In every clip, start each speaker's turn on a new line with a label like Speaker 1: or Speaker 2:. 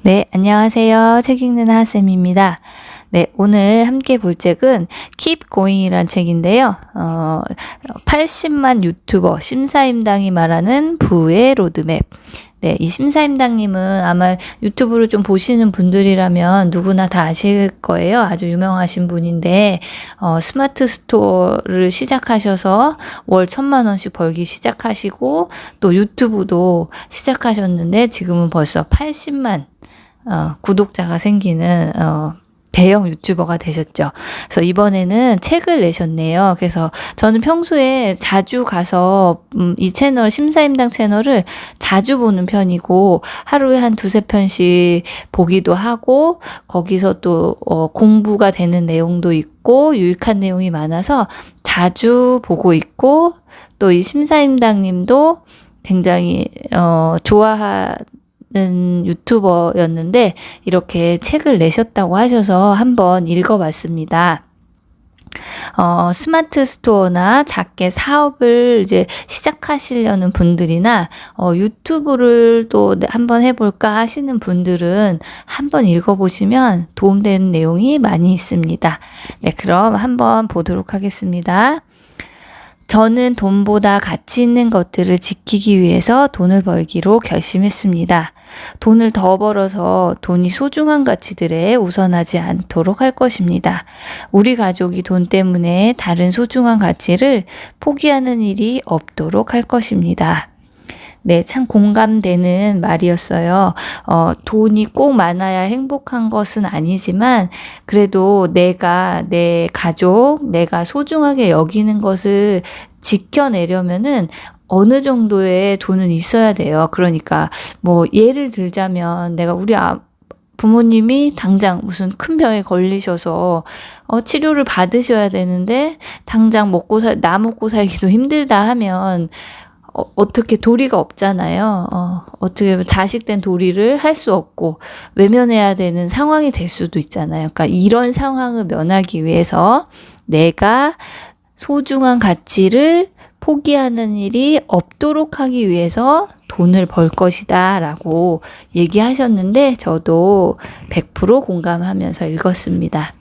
Speaker 1: 네, 안녕하세요. 책 읽는 하쌤입니다. 네, 오늘 함께 볼 책은 Keep Going이란 책인데요. 80만 유튜버 심사임당이 말하는 부의 로드맵. 네, 이 심사임당님은 아마 유튜브를 좀 보시는 분들이라면 누구나 다 아실 거예요. 아주 유명하신 분인데, 스마트 스토어를 시작하셔서 월 1,000만 원씩 벌기 시작하시고, 또 유튜브도 시작하셨는데, 지금은 벌써 80만 구독자가 생기는 대형 유튜버가 되셨죠. 그래서 이번에는 책을 내셨네요. 그래서 저는 평소에 자주 가서 이 채널, 심사임당 채널을 자주 보는 편이고 하루에 한 두세 편씩 보기도 하고 거기서 또 공부가 되는 내용도 있고 유익한 내용이 많아서 자주 보고 있고 또 이 심사임당님도 굉장히 좋아하는 유튜버였는데 이렇게 책을 내셨다고 하셔서 한번 읽어봤습니다. 스마트 스토어나 작게 사업을 이제 시작하시려는 분들이나 유튜브를 또 한번 해볼까 하시는 분들은 한번 읽어보시면 도움되는 내용이 많이 있습니다. 네, 그럼 한번 보도록 하겠습니다. 저는 돈보다 가치 있는 것들을 지키기 위해서 돈을 벌기로 결심했습니다. 돈을 더 벌어서 돈이 소중한 가치들에 우선하지 않도록 할 것입니다. 우리 가족이 돈 때문에 다른 소중한 가치를 포기하는 일이 없도록 할 것입니다. 네, 참 공감되는 말이었어요. 돈이 꼭 많아야 행복한 것은 아니지만, 그래도 내가, 내 가족, 내가 소중하게 여기는 것을 지켜내려면은 어느 정도의 돈은 있어야 돼요. 그러니까, 예를 들자면, 내가 우리 부모님이 당장 무슨 큰 병에 걸리셔서 치료를 받으셔야 되는데, 당장 나 먹고 살기도 힘들다 하면, 어떻게 도리가 없잖아요. 어떻게 자식된 도리를 할 수 없고 외면해야 되는 상황이 될 수도 있잖아요. 그러니까 이런 상황을 면하기 위해서 내가 소중한 가치를 포기하는 일이 없도록 하기 위해서 돈을 벌 것이다 라고 얘기하셨는데 저도 100% 공감하면서 읽었습니다.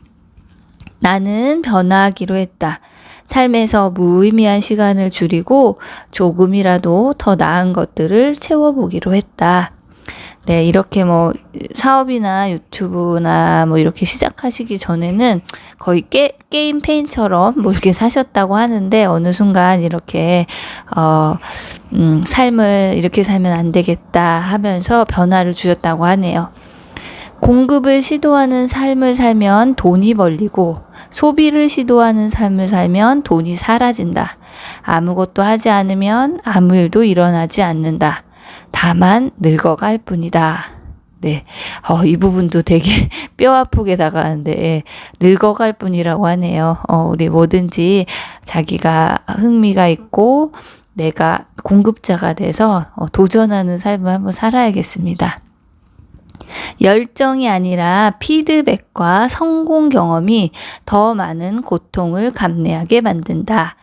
Speaker 1: 나는 변화하기로 했다. 삶에서 무의미한 시간을 줄이고 조금이라도 더 나은 것들을 채워보기로 했다. 네, 이렇게 사업이나 유튜브나 이렇게 시작하시기 전에는 거의 게임 페인처럼 이렇게 사셨다고 하는데 어느 순간 이렇게, 삶을 이렇게 살면 안 되겠다 하면서 변화를 주셨다고 하네요. 공급을 시도하는 삶을 살면 돈이 벌리고 소비를 시도하는 삶을 살면 돈이 사라진다. 아무것도 하지 않으면 아무 일도 일어나지 않는다. 다만 늙어갈 뿐이다. 네, 이 부분도 되게 뼈 아프게 다가가는데 늙어갈 뿐이라고 하네요. 우리 뭐든지 자기가 흥미가 있고 내가 공급자가 돼서 도전하는 삶을 한번 살아야겠습니다. 열정이 아니라 피드백과 성공 경험이 더 많은 고통을 감내하게 만든다.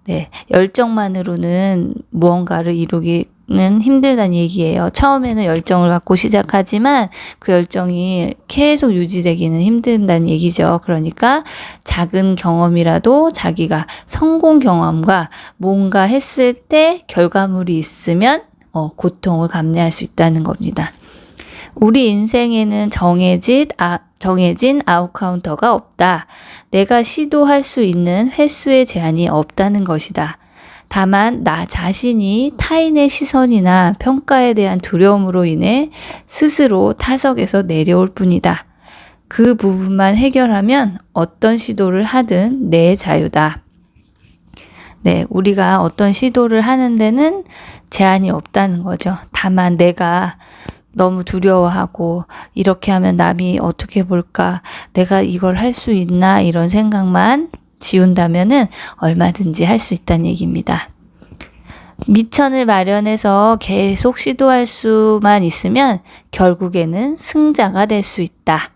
Speaker 1: 네, 열정만으로는 무언가를 이루기는 힘들다는 얘기예요. 처음에는 열정을 갖고 시작하지만 그 열정이 계속 유지되기는 힘든다는 얘기죠. 그러니까 작은 경험이라도 자기가 성공 경험과 뭔가 했을 때 결과물이 있으면 고통을 감내할 수 있다는 겁니다. 우리 인생에는 정해진 아웃카운터가 없다. 내가 시도할 수 있는 횟수의 제한이 없다는 것이다. 다만 나 자신이 타인의 시선이나 평가에 대한 두려움으로 인해 스스로 타석에서 내려올 뿐이다. 그 부분만 해결하면 어떤 시도를 하든 내 자유다. 네, 우리가 어떤 시도를 하는 데는 제한이 없다는 거죠. 다만 내가 너무 두려워하고 이렇게 하면 남이 어떻게 볼까? 내가 이걸 할 수 있나? 이런 생각만 지운다면은 얼마든지 할 수 있다는 얘기입니다. 미천을 마련해서 계속 시도할 수만 있으면 결국에는 승자가 될 수 있다.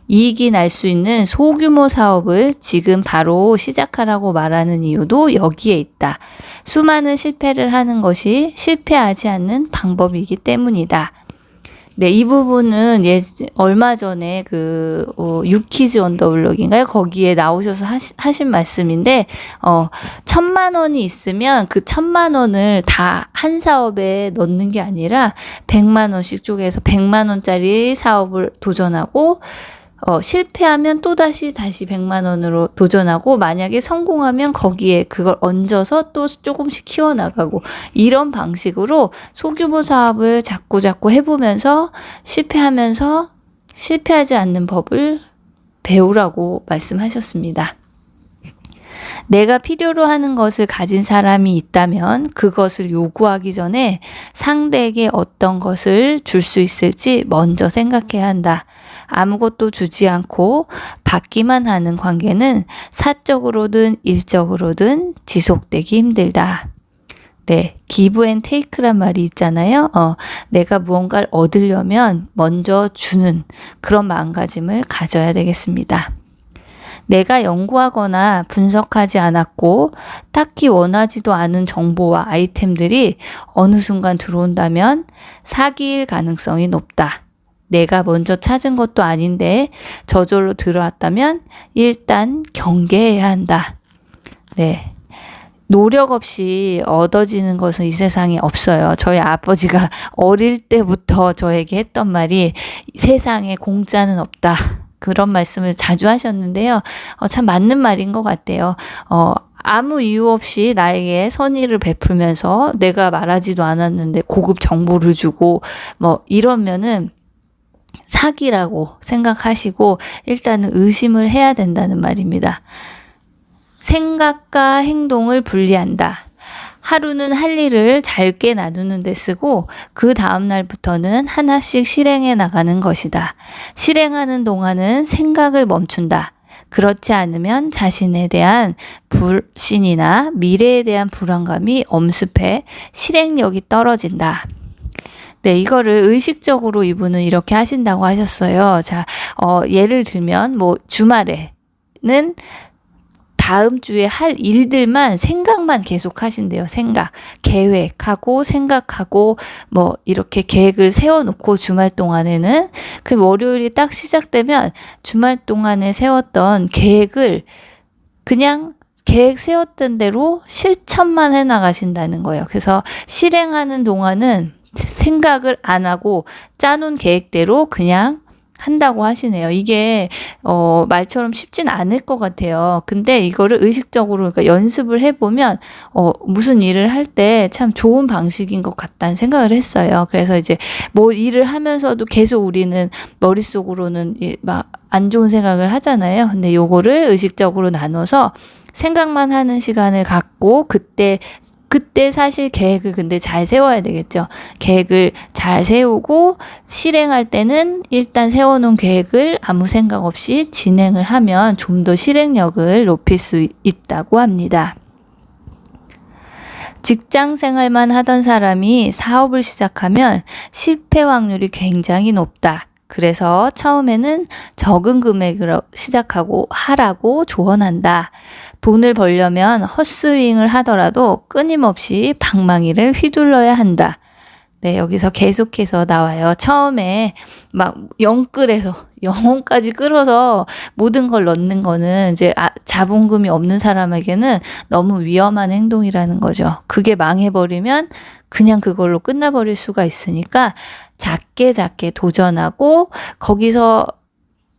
Speaker 1: 이익이 날 수 있는 소규모 사업을 지금 바로 시작하라고 말하는 이유도 여기에 있다. 수많은 실패를 하는 것이 실패하지 않는 방법이기 때문이다. 네, 이 부분은 얼마 전에 유키즈 언더블럭인가요? 거기에 나오셔서 하신 말씀인데, 1,000만 원이 있으면 그 1,000만 원을 다 한 사업에 넣는 게 아니라 100만 원씩 쪼개서 100만 원짜리 사업을 도전하고, 실패하면 다시 100만 원으로 도전하고, 만약에 성공하면 거기에 그걸 얹어서 또 조금씩 키워나가고, 이런 방식으로 소규모 사업을 자꾸 해보면서 실패하지 않는 법을 배우라고 말씀하셨습니다. 내가 필요로 하는 것을 가진 사람이 있다면 그것을 요구하기 전에 상대에게 어떤 것을 줄 수 있을지 먼저 생각해야 한다. 아무것도 주지 않고 받기만 하는 관계는 사적으로든 일적으로든 지속되기 힘들다. 네, give and take란 말이 있잖아요. 내가 무언가를 얻으려면 먼저 주는 그런 마음가짐을 가져야 되겠습니다. 내가 연구하거나 분석하지 않았고 딱히 원하지도 않은 정보와 아이템들이 어느 순간 들어온다면 사기일 가능성이 높다. 내가 먼저 찾은 것도 아닌데 저절로 들어왔다면 일단 경계해야 한다. 네. 노력 없이 얻어지는 것은 이 세상에 없어요. 저희 아버지가 어릴 때부터 저에게 했던 말이 세상에 공짜는 없다. 그런 말씀을 자주 하셨는데요. 참 맞는 말인 것 같아요. 아무 이유 없이 나에게 선의를 베풀면서 내가 말하지도 않았는데 고급 정보를 주고 이러면은 사기라고 생각하시고 일단은 의심을 해야 된다는 말입니다. 생각과 행동을 분리한다. 하루는 할 일을 짧게 나누는 데 쓰고 그 다음 날부터는 하나씩 실행해 나가는 것이다. 실행하는 동안은 생각을 멈춘다. 그렇지 않으면 자신에 대한 불신이나 미래에 대한 불안감이 엄습해 실행력이 떨어진다. 네, 이거를 의식적으로 이분은 이렇게 하신다고 하셨어요. 자, 예를 들면 주말에는 다음 주에 할 일들만 생각만 계속 하신대요. 계획하고 생각하고 이렇게 계획을 세워놓고 주말 동안에는 그 월요일이 딱 시작되면 주말 동안에 세웠던 계획을 그냥 계획 세웠던 대로 실천만 해나가신다는 거예요. 그래서 실행하는 동안은 생각을 안 하고 짜놓은 계획대로 그냥 한다고 하시네요. 이게 말처럼 쉽진 않을 것 같아요. 근데 이거를 의식적으로 그러니까 연습을 해보면 무슨 일을 할 때 참 좋은 방식인 것 같다는 생각을 했어요. 그래서 이제 일을 하면서도 계속 우리는 머릿속으로는 막 안 좋은 생각을 하잖아요. 근데 요거를 의식적으로 나눠서 생각만 하는 시간을 갖고 그때 사실 계획을 근데 잘 세워야 되겠죠. 계획을 잘 세우고 실행할 때는 일단 세워놓은 계획을 아무 생각 없이 진행을 하면 좀 더 실행력을 높일 수 있다고 합니다. 직장 생활만 하던 사람이 사업을 시작하면 실패 확률이 굉장히 높다. 그래서 처음에는 적은 금액으로 시작하고 하라고 조언한다. 돈을 벌려면 헛스윙을 하더라도 끊임없이 방망이를 휘둘러야 한다. 네, 여기서 계속해서 나와요. 처음에 막 영혼까지 끌어서 모든 걸 넣는 거는 이제 자본금이 없는 사람에게는 너무 위험한 행동이라는 거죠. 그게 망해버리면 그냥 그걸로 끝나버릴 수가 있으니까 작게 도전하고 거기서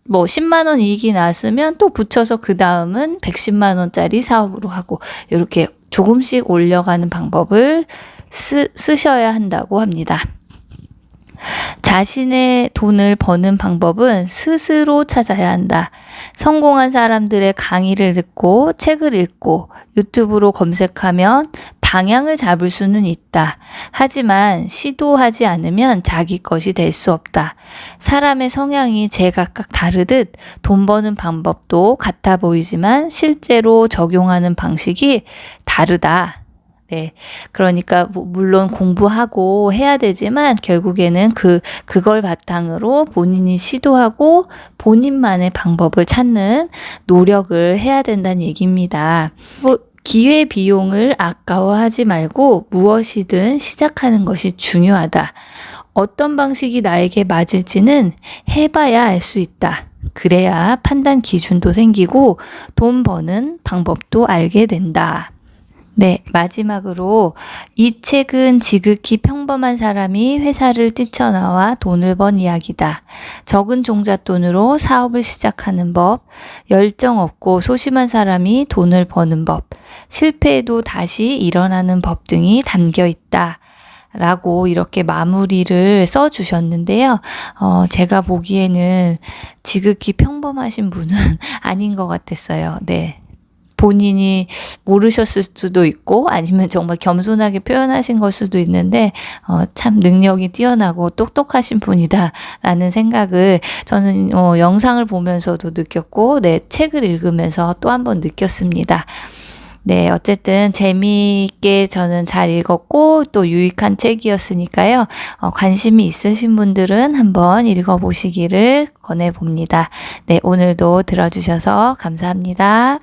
Speaker 1: 10만 원 이익이 났으면 또 붙여서 그 다음은 110만 원짜리 사업으로 하고 이렇게 조금씩 올려가는 방법을 쓰셔야 한다고 합니다. 자신의 돈을 버는 방법은 스스로 찾아야 한다. 성공한 사람들의 강의를 듣고 책을 읽고 유튜브로 검색하면 방향을 잡을 수는 있다. 하지만 시도하지 않으면 자기 것이 될 수 없다. 사람의 성향이 제각각 다르듯 돈 버는 방법도 같아 보이지만 실제로 적용하는 방식이 다르다. 네. 그러니까 물론 공부하고 해야 되지만 결국에는 그걸 바탕으로 본인이 시도하고 본인만의 방법을 찾는 노력을 해야 된다는 얘기입니다. 기회 비용을 아까워하지 말고 무엇이든 시작하는 것이 중요하다. 어떤 방식이 나에게 맞을지는 해봐야 알 수 있다. 그래야 판단 기준도 생기고 돈 버는 방법도 알게 된다. 네, 마지막으로 이 책은 지극히 평범한 사람이 회사를 뛰쳐나와 돈을 번 이야기다. 적은 종잣돈으로 사업을 시작하는 법, 열정 없고 소심한 사람이 돈을 버는 법, 실패해도 다시 일어나는 법 등이 담겨 있다. 라고 이렇게 마무리를 써주셨는데요. 제가 보기에는 지극히 평범하신 분은 아닌 것 같았어요. 네. 본인이 모르셨을 수도 있고 아니면 정말 겸손하게 표현하신 걸 수도 있는데 참 능력이 뛰어나고 똑똑하신 분이다라는 생각을 저는 영상을 보면서도 느꼈고 네, 책을 읽으면서 또 한 번 느꼈습니다. 네, 어쨌든 재미있게 저는 잘 읽었고 또 유익한 책이었으니까요. 관심이 있으신 분들은 한번 읽어보시기를 권해봅니다. 네, 오늘도 들어주셔서 감사합니다.